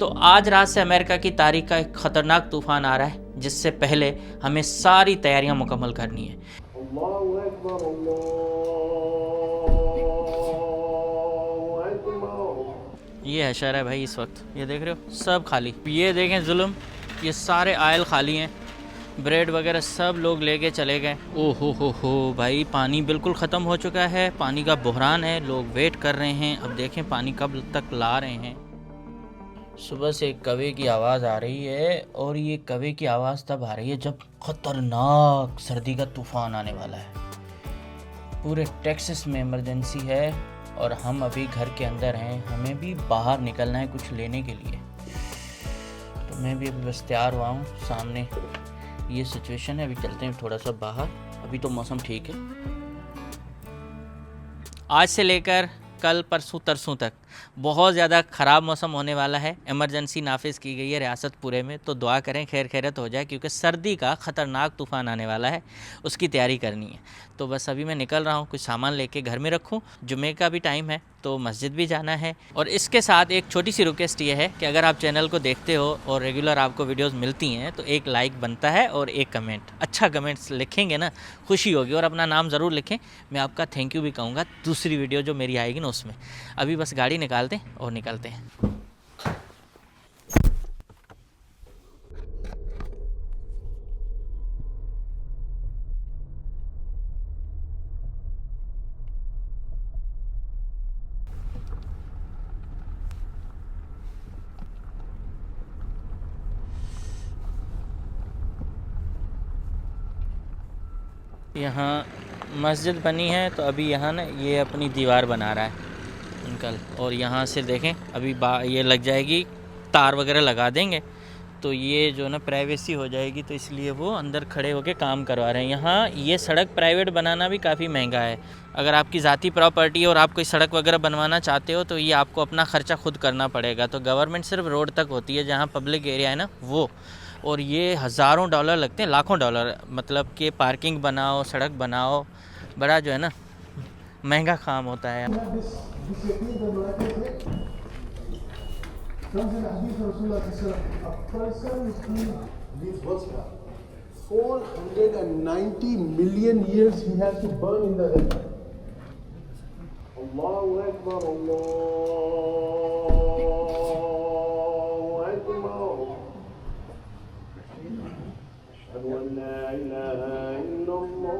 तो आज रात से अमेरिका की तारीख का एक ख़तरनाक तूफ़ान आ रहा है, जिससे पहले हमें सारी तैयारियां मुकम्मल करनी है। ये हैशर है भाई, इस वक्त ये देख रहे हो सब खाली। ये देखें जुल्म, ये सारे आयल खाली हैं, ब्रेड वगैरह सब लोग लेके चले गए। ओहो हो भाई, पानी बिल्कुल ख़त्म हो चुका है, पानी का बहरान है, लोग वेट कर रहे हैं। अब देखें पानी कब तक ला रहे हैं। सुबह से एक कवे की आवाज़ आ रही है, और ये कवे की आवाज़ तब आ रही है जब ख़तरनाक सर्दी का तूफ़ान आने वाला है। पूरे टेक्सास में इमरजेंसी है और हम अभी घर के अंदर हैं, हमें भी बाहर निकलना है कुछ लेने के लिए। तो मैं भी अभी बस तैयार हुआ हूँ, सामने ये सिचुएशन है। अभी चलते हैं थोड़ा सा बाहर, अभी तो मौसम ठीक है। आज से लेकर कल परसों तरसों तक बहुत ज़्यादा ख़राब मौसम होने वाला है। इमरजेंसी नाफिज की गई है रियासत पूरे में, तो दुआ करें खैर खैरत हो जाए, क्योंकि सर्दी का ख़तरनाक तूफ़ान आने वाला है, उसकी तैयारी करनी है। तो बस अभी मैं निकल रहा हूँ, कुछ सामान लेके घर में रखूँ, जुमे का भी टाइम है तो मस्जिद भी जाना है। और इसके साथ एक छोटी सी रिक्वेस्ट ये है कि अगर आप चैनल को देखते हो और रेगुलर आपको वीडियोस मिलती हैं, तो एक लाइक बनता है और एक कमेंट, अच्छा कमेंट्स लिखेंगे ना, खुशी होगी। और अपना नाम ज़रूर लिखें, मैं आपका थैंक यू भी कहूँगा दूसरी वीडियो जो मेरी आएगी ना उसमें। अभी बस गाड़ी निकालते हैं और निकलते हैं। यहाँ मस्जिद बनी है, तो अभी यहाँ ना ये अपनी दीवार बना रहा है अंकल, और यहाँ से देखें अभी ये लग जाएगी, तार वगैरह लगा देंगे तो ये जो ना प्राइवेसी हो जाएगी, तो इसलिए वो अंदर खड़े होकर काम करवा रहे हैं। यहाँ ये सड़क प्राइवेट बनाना भी काफ़ी महंगा है। अगर आपकी ज़ाती प्रॉपर्टी और आप कोई सड़क वगैरह बनवाना चाहते हो तो ये आपको अपना ख़र्चा खुद करना पड़ेगा। तो गवर्नमेंट सिर्फ रोड तक होती है, जहाँ पब्लिक एरिया है ना वो, और ये हज़ारों डॉलर लगते हैं, लाखों डॉलर, मतलब कि पार्किंग बनाओ, सड़क बनाओ, बड़ा जो है ना महंगा काम होता है। Comes in the hadith of Rasulullah, a person who leaves what's that? 490 million years he has to burn in the hell. Allahu Akbar, Allahu Akbar. Ashhadu an la ilaha illallah.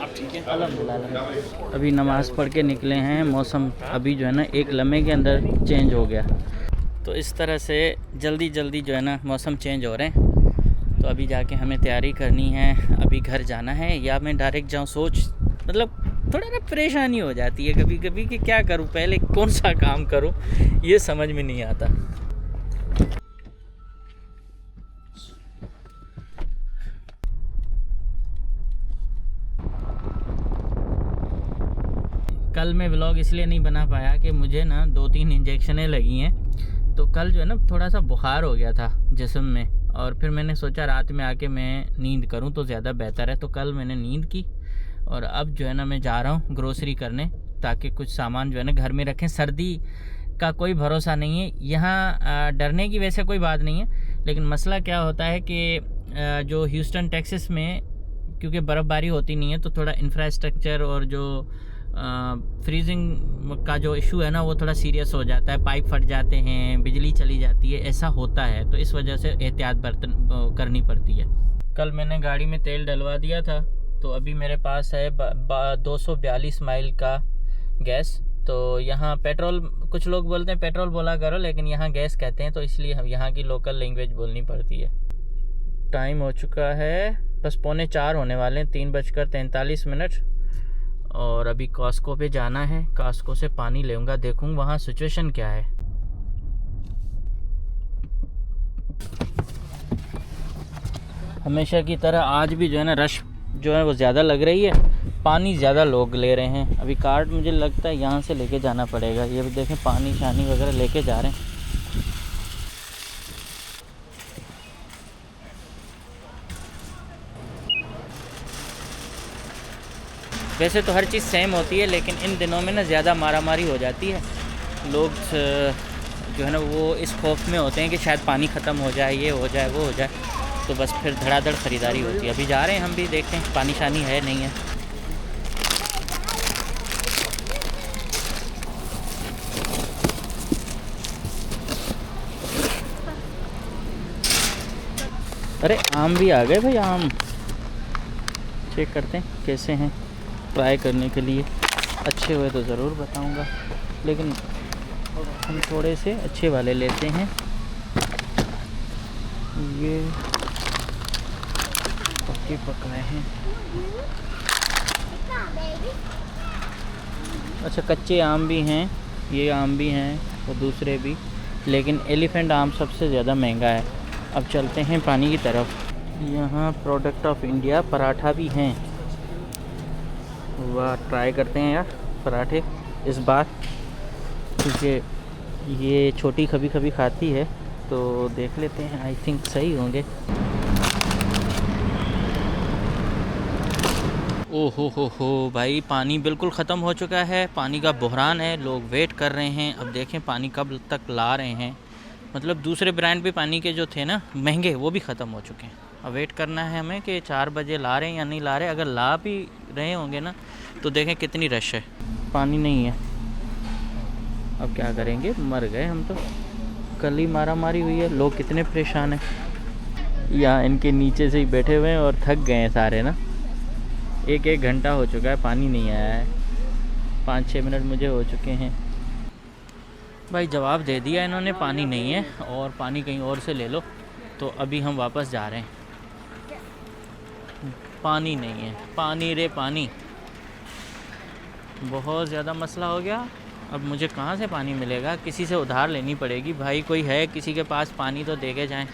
आप? ठीक है अल्हम्दुलिल्लाह। अभी नमाज़ पढ़ के निकले हैं, मौसम अभी जो है ना एक लम्हे के अंदर चेंज हो गया। तो इस तरह से जल्दी जल्दी जो है ना मौसम चेंज हो रहे हैं। तो अभी जाके हमें तैयारी करनी है, अभी घर जाना है या मैं डायरेक्ट जाऊँ, मतलब थोड़ा ना परेशानी हो जाती है कभी कभी कि क्या करूँ, पहले कौन सा काम करूँ, ये समझ में नहीं आता। कल मैं व्लॉग इसलिए नहीं बना पाया कि मुझे ना 2-3 इंजेक्शनें लगी हैं, तो कल जो है ना थोड़ा सा बुखार हो गया था जिस्म में, और फिर मैंने सोचा रात में आके मैं नींद करूं तो ज़्यादा बेहतर है। तो कल मैंने नींद की, और अब जो है ना मैं जा रहा हूं ग्रोसरी करने, ताकि कुछ सामान जो है ना घर में रखें। सर्दी का कोई भरोसा नहीं है, यहाँ डरने की वैसे कोई बात नहीं है, लेकिन मसला क्या होता है कि जो ह्यूस्टन टेक्सास में क्योंकि बर्फ़बारी होती नहीं है, तो थोड़ा इंफ्रास्ट्रक्चर और जो फ्रीजिंग का जो इशू है ना वो थोड़ा सीरियस हो जाता है, पाइप फट जाते हैं, बिजली चली जाती है, ऐसा होता है। तो इस वजह से एहतियात करनी पड़ती है। कल मैंने गाड़ी में तेल डलवा दिया था, तो अभी मेरे पास है 242 माइल का गैस। तो यहाँ पेट्रोल कुछ लोग बोलते हैं पेट्रोल बोला करो, लेकिन यहाँ गैस कहते हैं, तो इसलिए हम यहाँ की लोकल लैंग्वेज बोलनी पड़ती है। टाइम हो चुका है बस 3:45 होने वाले हैं, 3:43 और अभी कॉस्को पे जाना है। कॉस्को से पानी लेऊंगा, देखूंगा वहाँ सिचुएशन क्या है। हमेशा की तरह आज भी जो है ना रश जो है वो ज़्यादा लग रही है, पानी ज़्यादा लोग ले रहे हैं। अभी कार्ट मुझे लगता है यहाँ से लेके जाना पड़ेगा। ये भी देखें पानी शानी वगैरह लेके जा रहे हैं। वैसे तो हर चीज़ सेम होती है, लेकिन इन दिनों में ना ज़्यादा मारामारी हो जाती है। लोग जो है ना वो इस खौफ में होते हैं कि शायद पानी ख़त्म हो जाए, ये हो जाए, वो हो जाए, तो बस फिर धड़ाधड़ ख़रीदारी होती है। अभी जा रहे हैं हम भी, देखते हैं पानी शानी है नहीं है। अरे आम भी आ गए भाई, आम चेक करते हैं कैसे हैं, ट्राई करने के लिए। अच्छे हुए तो ज़रूर बताऊंगा, लेकिन हम थोड़े से अच्छे वाले लेते हैं। ये पक्के पकाए हैं। अच्छा कच्चे आम भी हैं, ये आम भी हैं और दूसरे भी, लेकिन एलिफेंट आम सबसे ज़्यादा महंगा है। अब चलते हैं पानी की तरफ। यहाँ प्रोडक्ट ऑफ इंडिया पराठा भी हैं। वाह, ट्राई करते हैं यार पराठे इस बार, क्योंकि ये छोटी कभी कभी खाती है, तो देख लेते हैं। आई थिंक सही होंगे। ओहो हो भाई, पानी बिल्कुल ख़त्म हो चुका है। पानी का बहरान है, लोग वेट कर रहे हैं। अब देखें पानी कब तक ला रहे हैं। मतलब दूसरे ब्रांड भी पानी के जो थे ना महंगे, वो भी ख़त्म हो चुके हैं। अब वेट करना है हमें कि 4 बजे ला रहे हैं या नहीं ला रहे। अगर ला भी रहे होंगे ना तो देखें कितनी रश है। पानी नहीं है, अब क्या करेंगे, मर गए हम तो। कल ही मारा मारी हुई है, लोग कितने परेशान हैं। यहाँ इनके नीचे से ही बैठे हुए हैं और थक गए हैं सारे ना। 1 घंटा हो चुका है, पानी नहीं आया है। 5-6 मिनट मुझे हो चुके हैं। भाई जवाब दे दिया इन्होंने, पानी नहीं है और पानी कहीं और से ले लो। तो अभी हम वापस जा रहे हैं। पानी नहीं है, पानी रे पानी, बहुत ज़्यादा मसला हो गया। अब मुझे कहाँ से पानी मिलेगा, किसी से उधार लेनी पड़ेगी। भाई कोई है किसी के पास पानी तो दे के जाएँ।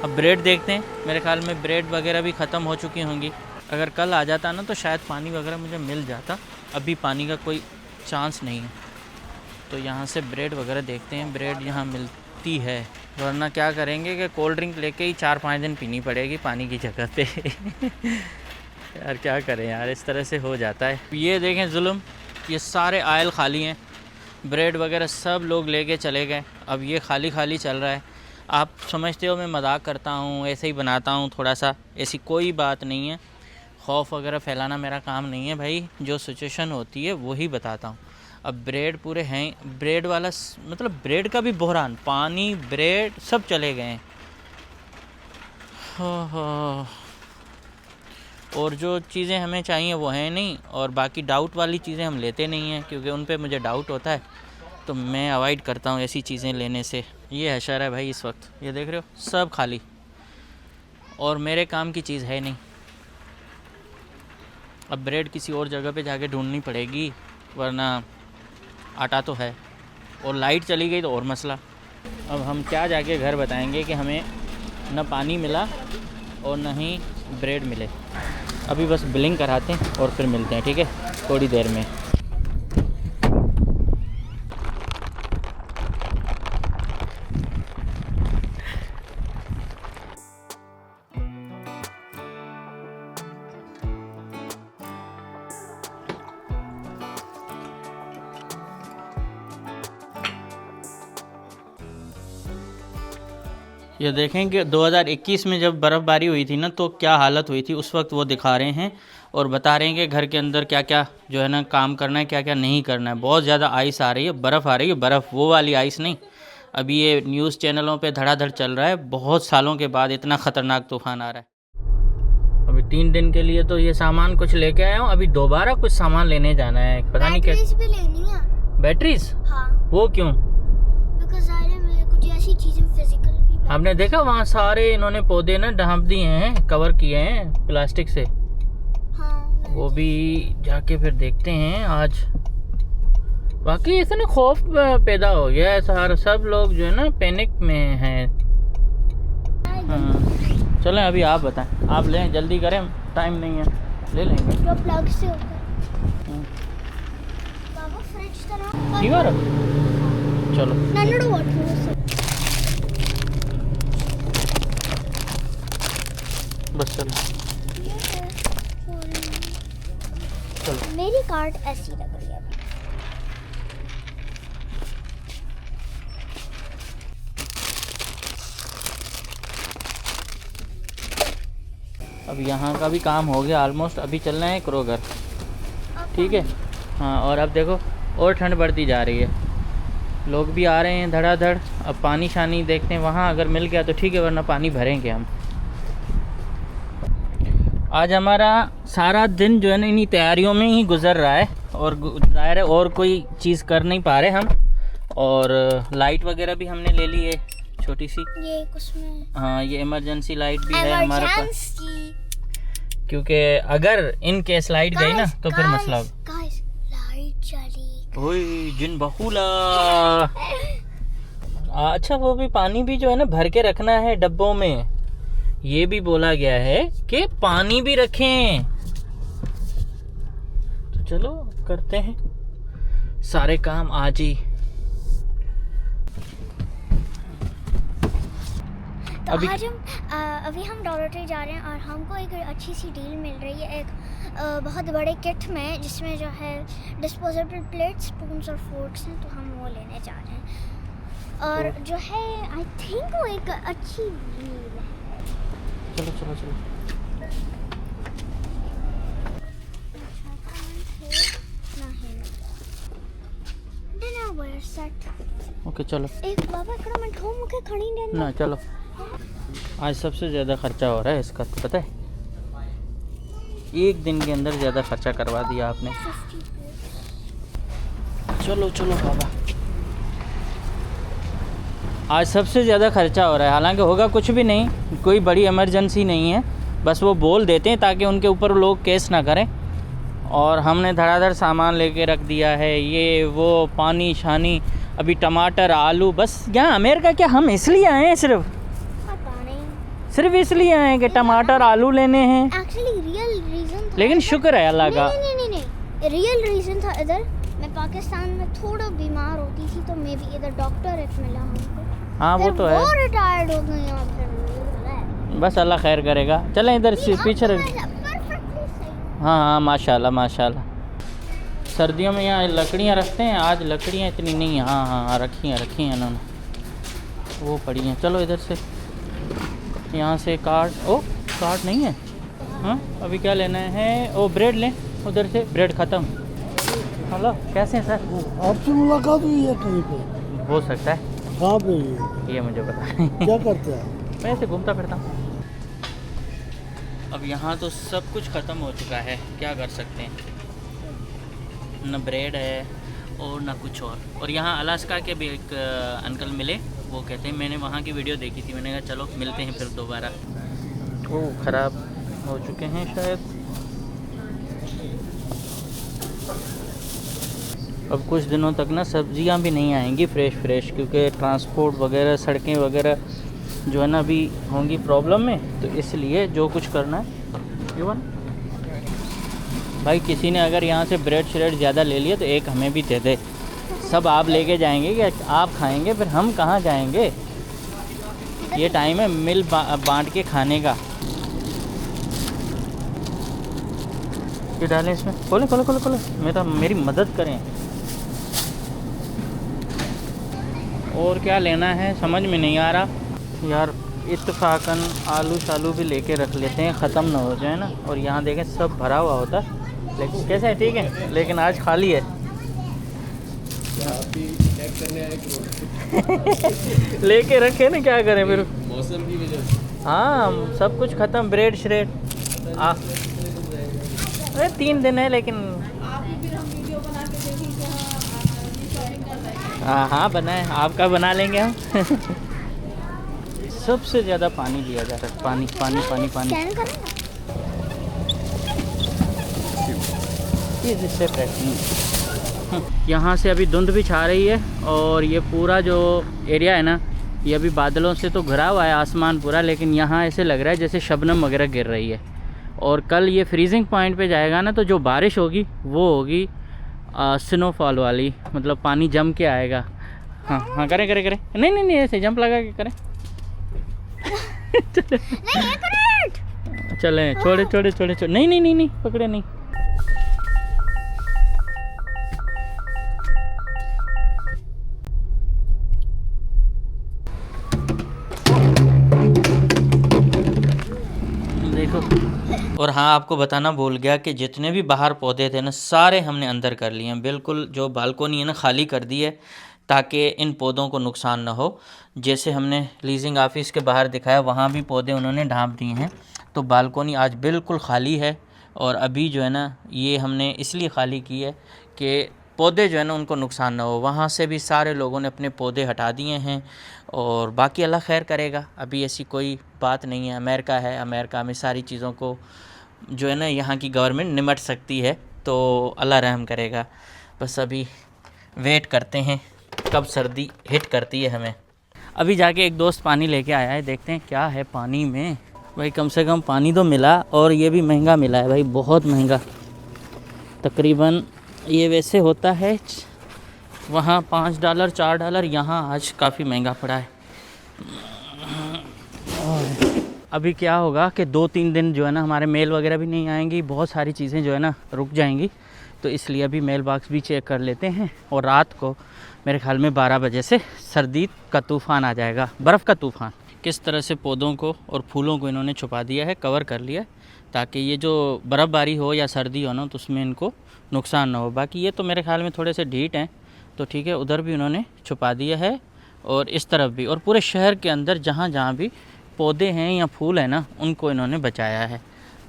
अब ब्रेड देखते हैं, मेरे ख्याल में ब्रेड वगैरह भी ख़त्म हो चुकी होंगी। अगर कल आ जाता ना तो शायद पानी वगैरह मुझे मिल जाता। अभी पानी का कोई चांस नहीं है, तो यहाँ से ब्रेड वगैरह देखते हैं। ब्रेड यहाँ मिलती है, वरना क्या करेंगे कि कोल्ड ड्रिंक लेके ही 4-5 दिन पीनी पड़ेगी पानी की जगह पे। यार क्या करें यार, इस तरह से हो जाता है। ये देखें जुल्म, ये सारे आयल खाली हैं, ब्रेड वगैरह सब लोग लेके चले गए। अब ये खाली खाली चल रहा है। आप समझते हो मैं मजाक करता हूँ, ऐसे ही बनाता हूँ थोड़ा सा, ऐसी कोई बात नहीं है। खौफ वगैरह फैलाना मेरा काम नहीं है भाई, जो सिचुएशन होती है वही बताता हूँ। अब ब्रेड पूरे हैं, ब्रेड वाला मतलब ब्रेड का भी बहरान, पानी ब्रेड सब चले गए हैं। और जो चीज़ें हमें चाहिए वो हैं नहीं, और बाकी डाउट वाली चीज़ें हम लेते नहीं हैं, क्योंकि उन पे मुझे डाउट होता है, तो मैं अवॉइड करता हूँ ऐसी चीज़ें लेने से। ये हशर है भाई इस वक्त, ये देख रहे हो सब खाली, और मेरे काम की चीज़ है नहीं। अब ब्रेड किसी और जगह पे जाके ढूंढनी पड़ेगी, वरना आटा तो है, और लाइट चली गई तो और मसला। अब हम क्या जाके घर बताएंगे कि हमें न पानी मिला और न ही ब्रेड मिले। अभी बस बिलिंग कराते हैं और फिर मिलते हैं, ठीक है, थोड़ी देर में। ये देखें कि 2021 में जब बर्फ़बारी हुई थी ना, तो क्या हालत हुई थी उस वक्त वो दिखा रहे हैं और बता रहे हैं कि घर के अंदर क्या क्या जो है ना काम करना है, क्या क्या नहीं करना है। बहुत ज़्यादा आइस आ रही है, बर्फ़ आ रही है, बर्फ़ वो वाली आइस नहीं। अभी ये न्यूज़ चैनलों पे धड़ाधड़ चल रहा है, बहुत सालों के बाद इतना ख़तरनाक तूफ़ान आ रहा है। अभी 3 दिन के लिए तो ये सामान कुछ लेके आया हूँ, अभी दोबारा कुछ सामान लेने जाना है, पता नहीं क्या। बैटरीज भी लेनी है। बैटरीज? हाँ, वो क्यों? बिकॉज सारे में कुछ ऐसी चीजें फिजिकल भी आपने देखा वहाँ सारे इन्होंने पौधे ना ढांप दिए हैं, कवर किए हैं प्लास्टिक से। हाँ, वो भी जाके फिर देखते हैं आज। बाकी इतने खौफ पैदा हो गया है, सारा सब लोग जो है ना पैनिक में हैं। चलें अभी आप बताएं, आप लें, जल्दी करें, टाइम नहीं है, ले लेंगे। जो प्लग से होता है बाबा फ्रिज तरह ठीक है, चलो नन्नड़ वाटर बस चलो चलो। मेरी कार्ड ऐसी लग रही है अभी। अब यहाँ का भी काम हो गया ऑलमोस्ट, अभी चलना है क्रोगर, ठीक है। हाँ, और अब देखो और ठंड बढ़ती जा रही है, लोग भी आ रहे हैं धड़ाधड़। अब पानी शानी देखते हैं वहाँ, अगर मिल गया तो ठीक है, वरना पानी भरेंगे हम। आज हमारा सारा दिन जो है ना इन्हीं तैयारियों में ही गुजर रहा है, और जाहिर है और कोई चीज़ कर नहीं पा रहे हम। और लाइट वगैरह भी हमने ले ली है छोटी सी, ये उसमें हाँ ये इमरजेंसी लाइट भी है हमारे पास, इमरजेंसी क्योंकि अगर इन केस लाइट गई ना तो फिर मसला हो। गाइस लाइट चली ओए जिन बहूला। अच्छा वो भी पानी भी जो है ना भर के रखना है डब्बों में, ये भी बोला गया है कि पानी भी रखें। तो चलो करते हैं सारे काम आज ही। तो आज हम अभी हम डॉलर जा रहे हैं और हमको एक अच्छी सी डील मिल रही है एक बहुत बड़े किट में, जिसमें जो है डिस्पोजेबल प्लेट्स, स्पून्स और फोर्क्स हैं, तो हम वो लेने जा रहे हैं। और जो है आई थिंक वो एक अच्छी डील है। चलो चलो चलो। डिनरवेयर सेट ओके चलो। एक बाबा इकड़ा मिनट हो मुके खड़ी रहना ना चलो। आज सबसे ज़्यादा खर्चा हो रहा है इसका, तो पता है, एक दिन के अंदर ज़्यादा खर्चा करवा दिया आपने। चलो चलो बाबा, आज सबसे ज़्यादा खर्चा हो रहा है। हालांकि होगा कुछ भी नहीं, कोई बड़ी इमरजेंसी नहीं है, बस वो बोल देते हैं ताकि उनके ऊपर लोग केस ना करें। और हमने धड़ाधड़ सामान लेके रख दिया है, ये वो पानी शानी, अभी टमाटर आलू, बस यहाँ अमेरिका क्या हम इसलिए आए हैं, सिर्फ इसलिए आए हैं कि टमाटर आलू लेने हैं। एक्चुअली रियल रीज़न था, लेकिन शुक्र है अल्लाह का। नहीं रियल रीज़न था, इधर मैं पाकिस्तान में थोड़ा बीमार होती थी तो मे भी इधर डॉक्टर एक मिला हमको। हाँ वो तो है, वो रिटायर्ड हो गई और फिर बस अल्लाह खैर करेगा। चलें इधर पीछे रख। हाँ हाँ माशाल्लाह माशाल्लाह। सर्दियों में यहाँ लकड़ियाँ रखते हैं, आज लकड़ियाँ इतनी नहीं हैं। हाँ हाँ रखी हैं इन्होंने, वो पड़ी हैं। चलो इधर से, यहाँ से कार्ड, ओ कार्ड नहीं है। हाँ अभी क्या लेना है? ओ ब्रेड लें, उधर से ब्रेड ख़त्म। हेलो कैसे हैं सर? आपसे मुलाकात हुई है कहीं पे? हो सकता है। कहाँ पे? ये मुझे पता है। क्या करते हैं? मैं ऐसे घूमता फिरता हूँ। अब यहाँ तो सब कुछ ख़त्म हो चुका है, क्या कर सकते हैं, न ब्रेड है और ना कुछ और यहाँ अलास्का के भी एक अंकल मिले, वो कहते हैं, मैंने वहाँ की वीडियो देखी थी, मैंने कहा चलो मिलते हैं फिर दोबारा। वो ख़राब हो चुके हैं शायद। अब कुछ दिनों तक ना सब्जियां भी नहीं आएंगी फ्रेश, क्योंकि ट्रांसपोर्ट वगैरह, सड़कें वगैरह जो है ना अभी होंगी प्रॉब्लम में, तो इसलिए जो कुछ करना है। इवन भाई किसी ने अगर यहाँ से ब्रेड श्रेड ज़्यादा ले लिया तो एक हमें भी दे दे। सब आप लेके जाएंगे कि आप खाएंगे, फिर हम कहाँ जाएंगे? ये टाइम है मिल बांट के खाने का। ये डालें इसमें, खोले मेरी मदद करें। और क्या लेना है समझ में नहीं आ रहा यार। इत्तेफाकन आलू शालू भी लेके रख लेते हैं, ख़त्म ना हो जाए ना। और यहाँ देखें सब भरा हुआ होता, लेकिन कैसे है, ठीक है, लेकिन आज खाली है। लेके रखे ना, क्या करें फिर, मौसम की वजह से। हाँ सब कुछ ख़त्म, ब्रेड श्रेड। अरे 3 दिन है, लेकिन हाँ हाँ बनाए, आपका बना लेंगे हम। सबसे ज़्यादा पानी लिया जा रहा है, पानी पानी पानी पानी। स्कैन करें ना? ये जिससे यहाँ से अभी धुंध भी छा रही है और ये पूरा जो एरिया है ना, ये अभी बादलों से तो घिरा हुआ है आसमान पूरा, लेकिन यहाँ ऐसे लग रहा है जैसे शबनम वगैरह गिर रही है। और कल ये फ्रीजिंग पॉइंट पे जाएगा ना, तो जो बारिश होगी वो होगी स्नोफॉल वाली, मतलब पानी जम के आएगा। हाँ हाँ करें करें करें, नहीं नहीं नहीं ऐसे जंप लगा के करें। नहीं, 1 मिनट। चलें, छोड़े छोड़े छोड़े छोड़े, नहीं नहीं नहीं नहीं पकड़े नहीं। देखो। और हाँ, आपको बताना भूल गया कि जितने भी बाहर पौधे थे ना, सारे हमने अंदर कर लिए हैं। बिल्कुल जो बालकोनी है ना, खाली कर दी है ताकि इन पौधों को नुकसान ना हो। जैसे हमने लीजिंग ऑफिस के बाहर दिखाया, वहाँ भी पौधे उन्होंने ढांप दिए हैं। तो बालकोनी आज बिल्कुल खाली है। और अभी जो है ना, ये हमने इसलिए खाली की है कि पौधे जो है ना उनको नुकसान ना हो। वहाँ से भी सारे लोगों ने अपने पौधे हटा दिए हैं और बाकी अल्लाह खैर करेगा। अभी ऐसी कोई बात नहीं है, अमेरिका है, अमेरिका में सारी चीज़ों को जो है ना यहाँ की गवर्नमेंट निमट सकती है, तो अल्लाह रहम करेगा। बस अभी वेट करते हैं कब सर्दी हिट करती है हमें। अभी जाके एक दोस्त पानी लेके आया है, देखते हैं क्या है पानी में। भाई कम से कम पानी तो मिला, और ये भी महंगा मिला है भाई, बहुत महंगा। तकरीबन ये वैसे होता है वहाँ $5 $4, यहाँ आज काफ़ी महंगा पड़ा है। अभी क्या होगा कि 2-3 दिन जो है ना हमारे मेल वगैरह भी नहीं आएंगी, बहुत सारी चीज़ें जो है ना रुक जाएंगी। तो इसलिए अभी मेल बॉक्स भी चेक कर लेते हैं। और रात को मेरे ख्याल में 12 बजे से सर्दी का तूफ़ान आ जाएगा, बर्फ़ का तूफ़ान। किस तरह से पौधों को और फूलों को इन्होंने छुपा दिया है, कवर कर लिया है, ताकि ये जो बर्फ़बारी हो या सर्दी हो ना, तो उसमें इनको नुकसान ना हो। बाकी ये तो मेरे ख्याल में थोड़े से ढीठ हैं, तो ठीक है, उधर भी उन्होंने छुपा दिया है और इस तरफ भी। और पूरे शहर के अंदर जहाँ जहाँ भी पौधे हैं या फूल हैं ना, उनको इन्होंने बचाया है।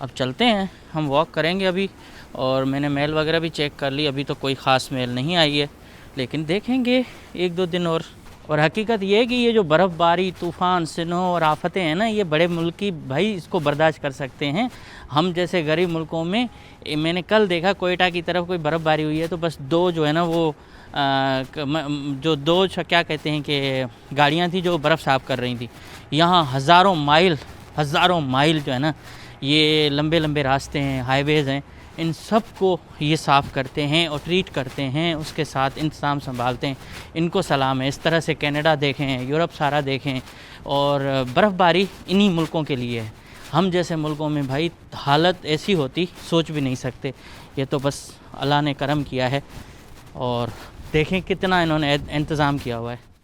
अब चलते हैं, हम वॉक करेंगे अभी। और मैंने मेल वगैरह भी चेक कर ली, अभी तो कोई ख़ास मेल नहीं आई है, लेकिन देखेंगे 1-2 दिन और। हकीकत ये है कि ये जो बर्फ़बारी, तूफ़ान, स्नो और आफतें हैं ना, ये बड़े मुल्क की भाई इसको बर्दाश्त कर सकते हैं। हम जैसे गरीब मुल्कों में, मैंने कल देखा कोयटा की तरफ कोई बर्फ़बारी हुई है, तो बस 2 जो है ना वो जो 2 क्या कहते हैं कि गाड़ियाँ थी जो बर्फ़ साफ़ कर रही थी। यहाँ हज़ारों माइल जो है ना, ये लंबे लंबे रास्ते हैं, हाईवेज़ हैं, इन सब को ये साफ़ करते हैं और ट्रीट करते हैं, उसके साथ इंतज़ाम संभालते हैं। इनको सलाम है। इस तरह से कनाडा देखें, यूरोप सारा देखें, और बर्फ़बारी इन्हीं मुल्कों के लिए है। हम जैसे मुल्कों में भाई हालत ऐसी होती सोच भी नहीं सकते। ये तो बस अल्लाह ने करम किया है, और देखें कितना इन्होंने इंतज़ाम किया हुआ है।